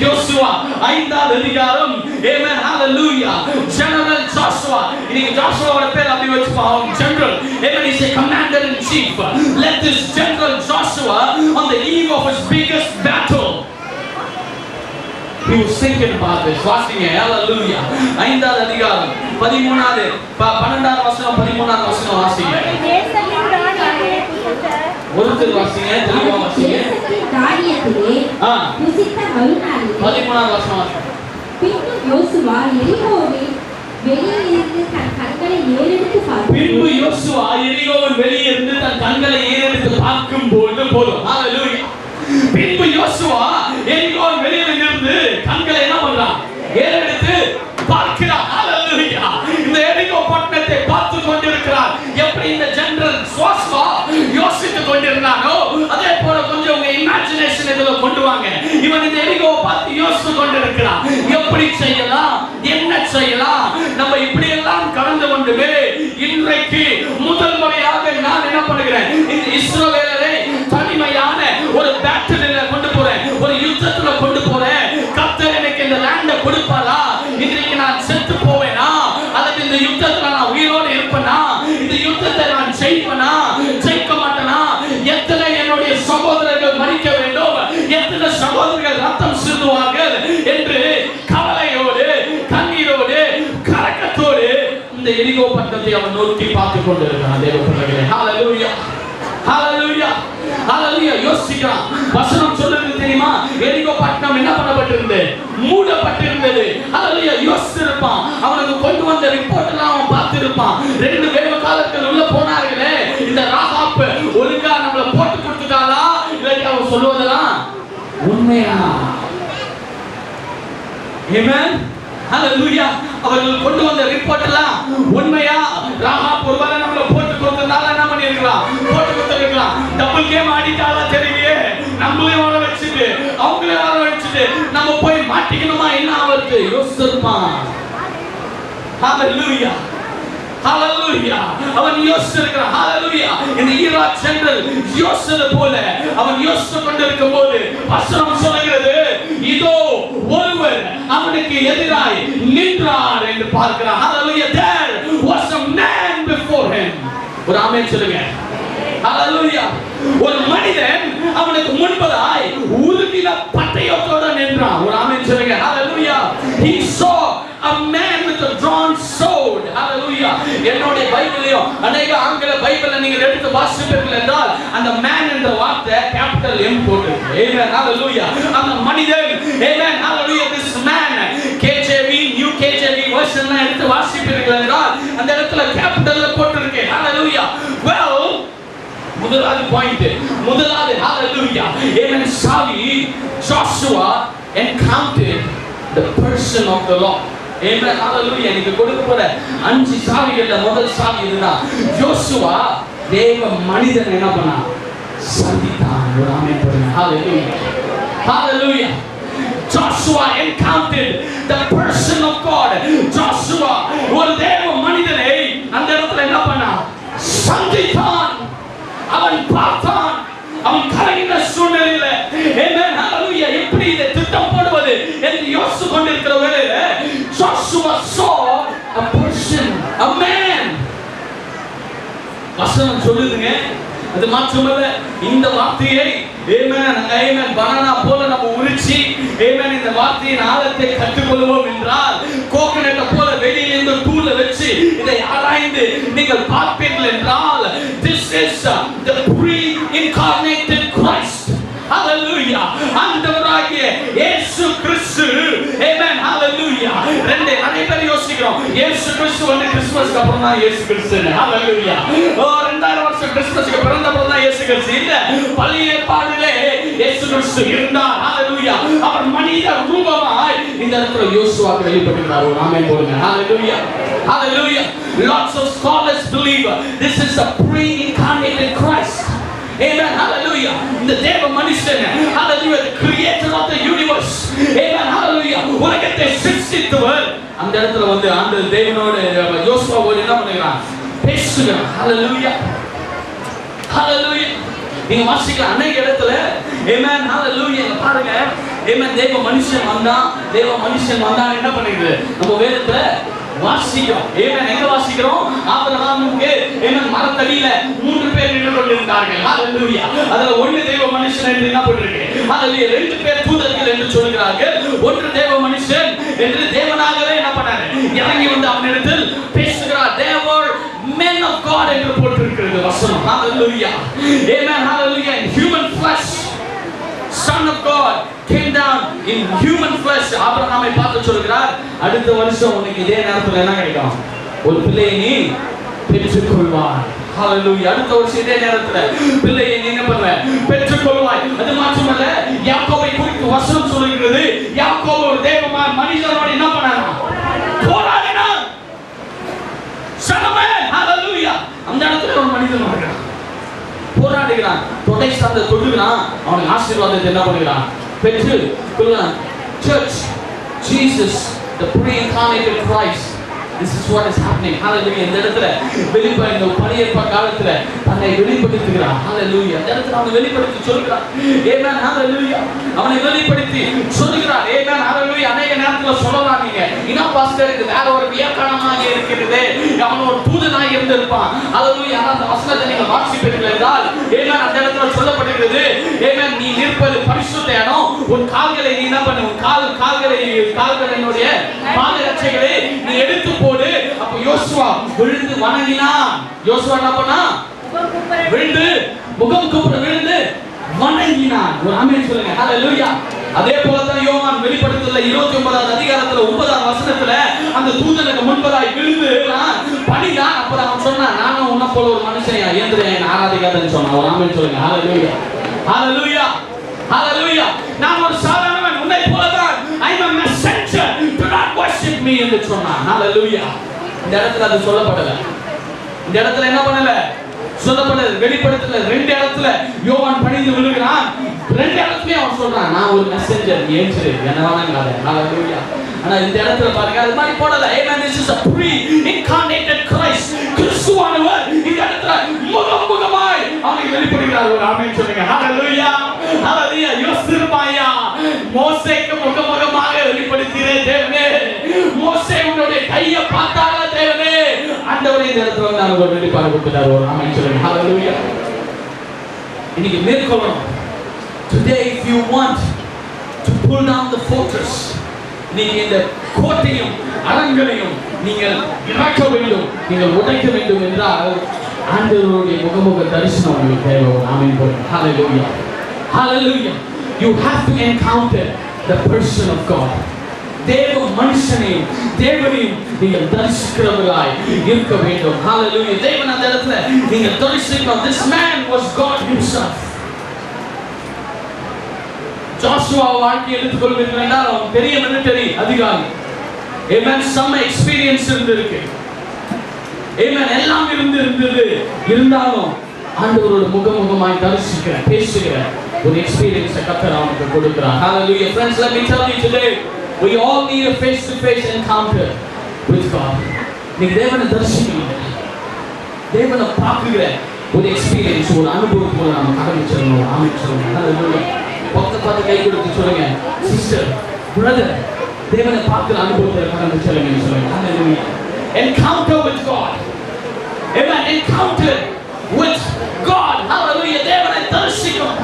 யோசுவா 5வது அதிகாரம். ஆமென், ஹalleluya. ஜெனரல் ஜோஷுவா, இன்னைக்கு ஜோஷுவாவோட பேர் அப்படி வச்சுப்பாங்க, general. Amen, is a commander in chief. Let this general Joshua on the eve of his biggest battle, he was thinking about this. வாசிங்க, hallelujah. 5வது அதிகாரம் 13வது 12வது வசனம் 13வது வசனம் வாசிங்க. ஒருத்தர் வாசிங்க, தெளிவா வாசிங்க. காரியத்திலே புசித்த மறுநாளிலே 13வது வசனம் வாசிங்க. பின்பு யோசுவா எரிகோவின் வெளியிலிருந்து தன் கண்களை ஏறெடுத்து பார்த்தார். பின்பு யோசுவா எரிகோவின் வெளியிலிருந்து தன் கண்களை ஏறெடுத்து பார்க்கும்போது போதும். ஹalleluya. பின்பு யோசுவா எரிகோவின் வெளியிலிருந்து கண்களை என்ன பண்றான்? ஏறெடுத்து பார்க்கிறார். ஹalleluya. இந்த எரிகோ பட்டணத்தை பார்த்து கொண்டிருக்கிறார். எப்படி இந்த ஜெனரல் ஜோஷுவா யோசித்துக் கொண்டிருந்தானோ அதே போல கொஞ்சம் உங்க இமேஜினேஷன் இதுல கொண்டு வாங்க. இவன் இந்த எரிகோவை பார்த்து யோசித்துக் கொண்டிருக்கிறான். எப்படி செய்யலாம், என்ன செய்யலாம், நம்ம இப்படி எல்லாம் கடந்து கொண்டுவே இன்றைக்கு முதல் முறையாக நான் என்ன பண்ணுகிறேன், இந்த இஸ்ரவேலரை தனிமையான ஒரு பேட்டில்ல கொண்டு போறேன், ஒரு யுத்தத்துல கொண்டு போறேன். கர்த்தர் எனக்கு இந்த லேண்ட கொடுப்பாரா, இன்றைக்கு நான் செத்து போவேனா, அல்லது இந்த யுத்தத்துல நான் உயிரோடு இருப்பேனா, இந்த யுத்தத்தை நான் ஜெயிப்பேனா ஜெயிக்க மாட்டேனா, எத்தனை என்னுடைய சகோதரர்கள் மரிக்க வேண்டும், எத்தனை சகோதரர்கள் ரத்தம் சிந்துவார்கள் என்று கவலையோடு கண்ணீரோடு கலக்கத்தோடு இந்த எரிகோ பட்டணத்தை அவன் நோக்கி பார்த்துக் கொண்டிருக்கிறான். தேவ பிள்ளைகளே, ஹalleluya, ஹalleluya, ஹalleluya. யோசிக்கிறான். வசனம் சொல்லுது தெரியுமா, எரிகோ பட்டணம் என்ன பண்ணப்பட்டிருந்தது, மூடப்பட்டிருந்தது. ஹalleluya. யோசிச்சிருப்பான். அவனுக்கு கொண்டு வந்த ரிப்போர்ட் எல்லாம் அவன் பார்த்திருப்பான். 2 வேலைக்காரர்கள் உள்ள போனார்களே, இந்த ராகாப் ஒழுங்கா நம்மள போட்டு கொடுத்துட்டாளா, இல்லையா அவன் சொல்லுவதெல்லாம் உண்மையா? ஆமென், ஹalleluya. அவர்கள் கொண்டு வந்த ரிப்போர்ட் எல்லாம் உண்மையா? ராகாப் ஒருவேளை நம்மள போட்டு கொடுத்ததால என்ன பண்ணிருக்கலாம், போட்டு கொடுத்திருக்கலாம். டபுள் கேம் ஆடிட்டாளா தெரியலையே, நம்மளே வர வச்சுட்டு அவங்களே வர வச்சுட்டு நம்ம போய் மாட்டிக்கணுமா, என்ன ஆவது யோசிச்சிருப்பான். ஹalleluya, ஹalleluya. அவன் யோசிச்சிருக்கிறான். ஹalleluya. இந்த ஈராக் ஜெனரல் யோசிச்சது போல அவன் யோசித்து கொண்டிருக்கும் போது வசனம் சொல்கிறது, இதோ ஒருவர் அவனுக்கு எதிராய் நின்றார் என்று பார்க்கிறான். ஹalleluya. There was a man before him. ஒரு ஆமென் சொல்லுங்க. ஹalleluya. ஒரு மனிதன் அவனுக்கு முன்பதாய் உருவின பட்டயத்தோடு நின்றான். ஒரு ஆமென் சொல்லுங்க. ஹalleluya. He saw a man with a drawn sword. Hallelujah. என்னோட பைபிளையோ அநேக ஆங்கில பைபிளை நீங்கள் எடுத்து வாசிப்பீர்கள் என்றால் அந்த மேன் என்ற வார்த்தை கேபிட்டல் எம் போட்டிருக்கு. Amen. Hallelujah. அந்த மனிதன், Amen. Hallelujah. This man, KJV, New KJV version எடுத்து வாசிப்பீர்கள் என்றால் அந்த இடத்துல கேபிட்டல்ல போட்டிருக்கு. Hallelujah. Well, முதலாவது பாயிண்ட், முதலாவது hallelujah. Amen. Savi, Joshua encountered the person of the Lord. Amen, hallelujah. நீங்க கொடுக்க போற 5 சாவிகள்ல முதல் சாவி இதுதான். யோசுவா தேவ மனிதன் என்ன பண்ணா, சந்தித்தான். ஒரு ஆமென் போடுங்க. hallelujah, hallelujah. Joshua encountered the person of God. Joshua ஒரு தேவ மனிதனை அந்த இடத்துல என்ன பண்ணா, சந்தித்தான். அவன் பார்த்தான். அவன் கலங்கின சூழ்நிலையில, amen, hallelujah, எப்படி இதை திட்டம் போடுவது என்று யோசித்துக் கொண்டிருக்கிற வேளையில Joshua saw a person, a man. வசனம் சொல்லுதுங்க. அது மட்டுமல்ல, இந்த வார்த்தையை amen, amen, பனானா போல நம்ம உரிச்சி amen இந்த வார்த்தையின் ஆழத்தை கற்றுக்கொள்வோம் என்றால் கோகனட் போல வெளியிலிருந்து டூல வச்சு இதை ஆராய்ந்து நீங்கள் பார்ப்பீர்கள் என்றால் this is the pre-incarnated Christ. Hallelujah. ஆண்டவராகிய இயேசு கிறிஸ்து. Amen. Hallelujah. ரெண்டு நிறைய பேர் யோசிக்கிறோம் இயேசு கிறிஸ்து வந்து கிறிஸ்மஸ்க்கு அப்புறம் தான் இயேசு கிறிஸ்து. ஹalleluya. 2000 வருஷம் கிறிஸ்மஸ்க்கு பிறந்த அப்புறம் தான் இயேசு கிறிஸ்து இல்ல. பழைய ஏற்பாட்டிலே இயேசு கிறிஸ்து இருந்தார். ஹalleluya. அவர் மனித ரூபமாய் இந்த இடத்துல யோசுவாக்கு வெளிப்படுகிறார். ஆமென் போடுங்க. ஹalleluya. Hallelujah. Lots of scholars believe this is a pre-incarnated Christ. Amen. Hallelujah. இந்த தேவ மனுஷன், hallelujah, the creator of the universe. Amen. Hallelujah. உலகத்தை சிருஷ்டித்தவர் அந்த இடத்துல வந்து அந்த தேவனோட யோசுவாவோடு என்ன பண்ணுகிறான்? பேசுகிறான். Hallelujah. Hallelujah. நீங்க வாசிக்கலாம் அநேக இடத்துல. Amen. Hallelujah. பாருங்க. Amen. தேவ மனுஷன் வந்தா என்ன பண்ணுது? நம்ம வேதத்துல வாசிக்கிறோம். ஏமேன். எங்க வாசிக்கிறோம்? ஆபிரகாமுக்கு ஏமேன் மரத்தடியில 3 பேர் நின்று கொண்டிருந்தார்கள். ஹalleluya. அதுல ஒன்னு தேவ மனுஷன் என்று என்ன போட்டிருக்கு? ஹalleluya. 2 பேர் தூதர்கள் என்று சொல்கிறார்கள். ஒன்று தேவ மனுஷன் என்று தேவனாகவே என்ன பண்ணாரு? இறங்கி வந்து அவனிடத்தில் பேசுகிறார். They were men of God என்று போட்டிருக்கிறது வசனம். ஹalleluya. Amen. Hallelujah. In human flesh, Son of God came down in human flesh. ஆபிரகாமை பார்த்து சொல்கிறார், அடுத்த வருஷம் உனக்கு இதே நேரத்துல என்ன கிடைக்கும்? ஒரு பிள்ளையை நீ பெற்றுக்கொள்வாய். ஹalleluya. அடுத்த வருஷம் இதே நேரத்துல பிள்ளையை நீ என்ன பண்ணுவ? பெற்றுக்கொள்வாய். அது மட்டுமல்ல, யாக்கோபை குறித்து வசனம் சொல்கிறது, யாக்கோபு ஒரு தேவமான மனிதனோடு என்ன பண்ணானா? போராடினான். சனமே. ஹalleluya. அந்த இடத்துல ஒரு மனிதன் வருகிறான், போராடுகிறான், தொடை சார்ந்த தொடுகிறான், அவனுக்கு ஆசீர்வாதத்தை என்ன பண்ணுகிறான்? பெற்று கொள்கிறான். Church, Jesus, the pre-incarnated Christ, this is what is happening. Hallelujah. இந்த இடத்துல வெளிப்படுத்த பழைய காலத்துல தன்னை வெளிப்படுத்துகிறான். Hallelujah. இந்த இடத்துல அவனை வெளிப்படுத்தி சொல்கிறான். Amen. Hallelujah. அவனை வெளிப்படுத்தி சொல்கிறான். Amen. Hallelujah. அநேக நேரத்துல சொல்லலாம் நீங்க, இனா பாஸ்டர் இது வேற ஒரு வியாக்கரணமாக இருக்கிறது, அவன் ஒரு தூதனாக இருந்திருப்பான். Hallelujah. அந்த வசனத்தை நீங்க வாசிப்பீர்கள் என்றால், Amen, அந்த இடத்துல சொல்லப்படுகிறது, Amen, நீ நிற்பது பரிசுத்த இடம், உன் கால்களை நீ என்ன பண்ணு? உன் கால்களினுடைய பாதரட்சைகளை நீ எடுத்து போடு. அப்ப யோசுவா விழுந்து வணங்கினான். யோசுவா என்ன பண்ணா? விழுந்து முகம் குப்புற விழுந்து வணங்கினான். ஒரு ஆமென் சொல்லுங்க. ஹalleluya. அதே போல தான் யோவான் வெளிப்படுத்தல 29வது அதிகாரத்துல 9வது வசனத்துல அந்த தூதனுக்கு முன்பதாய் விழுந்து பணிதான். அப்ப அவன் சொன்னான், நானும் உன்ன போல ஒரு மனுஷன் ஏந்திரன் ஆராதிக்காதன்னு சொன்னான். ஒரு ஆமென் சொல்லுங்க. ஹalleluya. ஹalleluya. ஹalleluya. நான் ஒரு சாதாரணவன், உன்னை போலதான். I am a messenger, do not worship me என்று சொன்னான். ஹalleluya. இந்த இடத்துல அது சொல்லப்படல. இந்த இடத்துல என்ன பண்ணல? சொல்லப்படல. வெளிப்படுத்தல 2 இடத்துல யோவான் பணிந்து விழுகிறான். 2 இடத்துலயே அவன் சொல்றான், நான் ஒரு மெசஞ்சர், ஏஞ்சல், என்னவானாங்க. ஹalleluya. ஆனா இந்த இடத்துல பாருங்க, அது மாதிரி போடல. Amen. This is a pre-incarnated Christ. கிறிஸ்துவானவர் இந்த இடத்துல முகமுகமாய் அவனுக்கு வெளிப்படுகிறார். ஒரு ஆமென் சொல்லுங்க. ஹalleluya. ஹalleluya. யோசிருப்பாயா, மோசேக்கு முகமுகமாக வெளிப்படுத்தினே தேவனே, மோசே உன்னுடைய கையை பார்த்தால தேவனே, ஆண்டவரே இந்த இடத்துல வந்து அவர் வெளிப்பாடு கொடுத்தார். ஒரு ஆமென் சொல்லுங்க. ஹalleluya. இன்னைக்கு மேற்கொள்ளணும். Today if you want to pull down the fortress, நீங்க இந்த கோட்டையும் அரண்களையும் நீங்கள் இறக்க வேண்டும், நீங்கள் உடைக்க வேண்டும் என்றால் ஆண்டவருடைய முகமுக தரிசனம் உங்களுக்கு தேவை. ஆமென் போடுங்க. Hallelujah. Hallelujah. You have to encounter the person of God. தேவ மனுஷனையும் தேவனையும் நீங்கள் தரிசிக்கிறவர்களாய் இருக்க வேண்டும். Hallelujah. தேவன் அந்த இடத்துல நீங்கள் தரிசிக்கணும். This man was God himself. Joshua வாழ்க்கை எடுத்துக்கொள்வீர்கள் என்றால் அவன் பெரிய மிலிட்டரி அதிகாரி. Amen. some experience இருந்திருக்கு. Amen. எல்லாம் இருந்தது. இருந்தாலும் ஆண்டவரோட முகமுகமாய் தரிசிக்கிற பேசுகிற ஒரு எக்ஸ்பீரியன்ஸை கர்த்தர் அவனுக்கு கொடுக்கிறார். Hallelujah. Friends, let me tell you today, we all need a face-to-face encounter with God. நீங்க தேவனை தரிசிக்கணும், தேவனை பார்க்குகிற ஒரு எக்ஸ்பீரியன்ஸ், ஒரு அனுபவத்தோட நாம கடந்து செல்லணும். ஆமென் சொல்லுங்க. Hallelujah. பக்கத்து கை கொடுத்து சொல்லுங்க, சிஸ்டர், பிரதர், தேவனை பார்க்கிற அனுபவத்தில் கடந்து செல்லுங்க சொல்லுங்க. Hallelujah. Encounter with God. Amen. Encounter with God. Hallelujah. தேவனை தரிசிக்கணும்.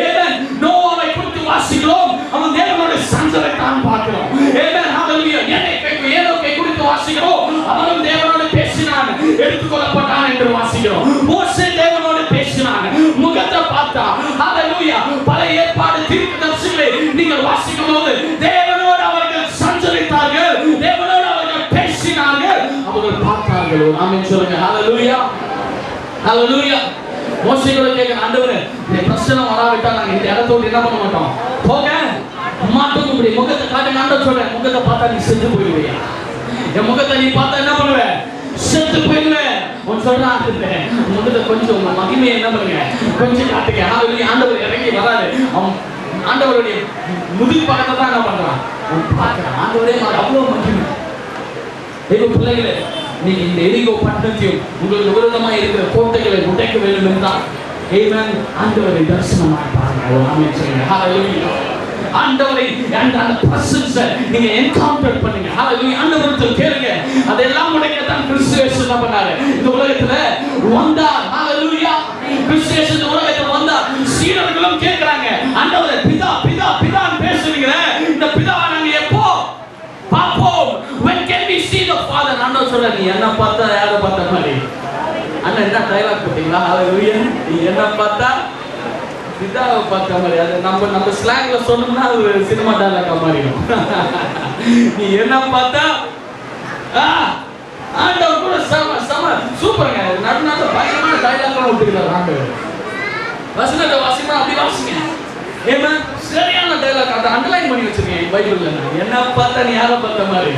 Amen. நோவாவை குறித்து வாசிக்கிறோம், அவன் தேவனோட சஞ்சலத்தை தான் பார்க்கிறோம். Amen. Hallelujah. ஏனோக்கை குறித்து வாசிக்கிறோம், அவனும் தேவனோடு பேசினான், எடுத்துக்கொள்ளப்பட்டான் என்று வாசிக்கிறோம். மோசே தேவனோடு பேசினான், முகத்தை பார்த்தா. Hallelujah. பழைய ஏற்பாடு தீர்க்கதரிசிகளை நீங்கள் வாசிக்கும் போது தேவனோடு அவர்கள் சஞ்சரித்தார்கள், தேவனோடு அவர்கள் பேசினார்கள். ஹalleluya. மோசேயோட கேக்குற ஆண்டவரே இந்த பிரச்சனை வராவிட்டா நாங்க இந்த இடத்தை விட்டு என்ன பண்ண மாட்டோம், போக மாட்டோம். இப்படி முகத்தை காட்டுங்க ஆண்டவர் சொல்றேன், முகத்தை பார்த்தா நீ செத்து போயிடுவியா, என் முகத்தை நீ பார்த்தா என்ன பண்ணுவ, செத்து போயிடுவேன். உன் சொல்றான் முகத்தை கொஞ்சம் உங்க மகிமையை என்ன பண்ணுங்க கொஞ்சம் காட்டுங்க. ஹalleluya. ஆண்டவர் இறங்கி வராரு, அவன் ஆண்டவருடைய முதுகு பக்கத்தை தான் என்ன பண்றான் பார்க்கிறான். ஆண்டவரே அவ்வளவு மகிமை. தெய்வ பிள்ளைகளே, நீங்க இந்த எரிகோ பட்டணத்தையும் உங்களுக்கு விரோதமாக இருக்கிற கோட்டைகளை உடைக்க வேண்டும் என்றால் ஆமென் ஆண்டவரை தரிசனமாக பாருங்க. ஆமென் சொல்லுங்க. ஹalleluya. ஆண்டவரை அந்த பிரசன்ஸ நீங்க என்கவுண்டர் பண்ணுங்க. ஹalleluya. ஆண்டவர்கிட்ட கேளுங்க. அதெல்லாம் உடைக்க தான் கிறிஸ்து இயேசு என்ன பண்ணாரு, இந்த உலகத்துல வந்தார். ஹalleluya. கிறிஸ்து இயேசு இந்த உலகத்துல வந்தார். சீடர்களும் கேக்குறாங்க, ஆண்டவரே பிதா பிதா பிதான்னு பேசுறீங்களே, இந்த பிதாவை நாங்க எப்போ பாப்போம்? when can we see the father? ஆண்டவர் சொல்றாரு, நீ என்ன பார்த்தா யாரை பார்த்த மாதிரி. அண்ணா என்ன டயலாக் போட்டீங்களா? ஹalleluya. நீ என்ன பார்த்தா பிதாவை பார்த்த மாதிரி. அது நம்ம ஸ்லாங்ல சொன்னோம்னா அது சினிமா டயலாக்கா மாறிடும். நீ என்ன பார்த்தா ஆண்டவர் கூட சம சூப்பருங்க. நடுநாட்டு பயங்கரமான டயலாக்லாம் விட்டுக்கிறார் ஆண்டவர். வசனத்தை வாசிமா அப்படி வாசிங்க. ஏமா சரியான டயலாக் அதை அண்டர்லைன் பண்ணி வச்சிருக்கேன் பைபிள்ல. என்ன பார்த்தா நீ யாரை பார்த்த மாதிரி.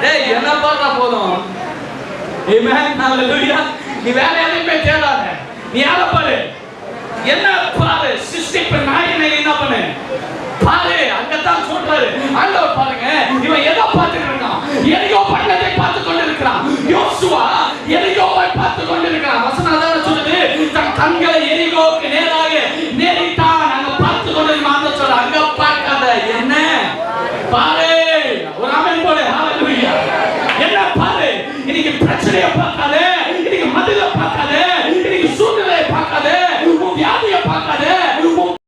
டேய் என்ன பார்த்தா போதும். ஆமென் ஹalleluya. நீ வேற எதையுமே தேடாத, நீ யாரை பாரு, என்ன பாரு, சிஸ்டிப்ப நாயனை என்ன பண்ணு பாரு. அங்கதான் சொல்றாரு ஆண்டவர் பாருங்க, இவன் எதை பார்த்துட்டு இருக்கான், எரிகோ பட்டணத்தை பார்த்து கொண்டிருக்கிறான். யோசுவா எரிகோவை பார்த்து கொண்டிருக்கிறான். வசனம் அதான் சொல்லுது, தன் கண்களை எரிகோவுக்கு நேராக நேரிட்டான். அங்க பார்த்து கொண்டிருக்கான் சொல்ற, அங்க பார்க்காத என்ன பாரு. ஒரு ஆமென் போடு. ஹalleluya. என்ன பாரு, இன்னைக்கு பிரச்சனையை பார்க்காத, இன்னைக்கு மதில பார்க்காத, இன்னைக்கு சூழ்நிலையை பார்க்காத,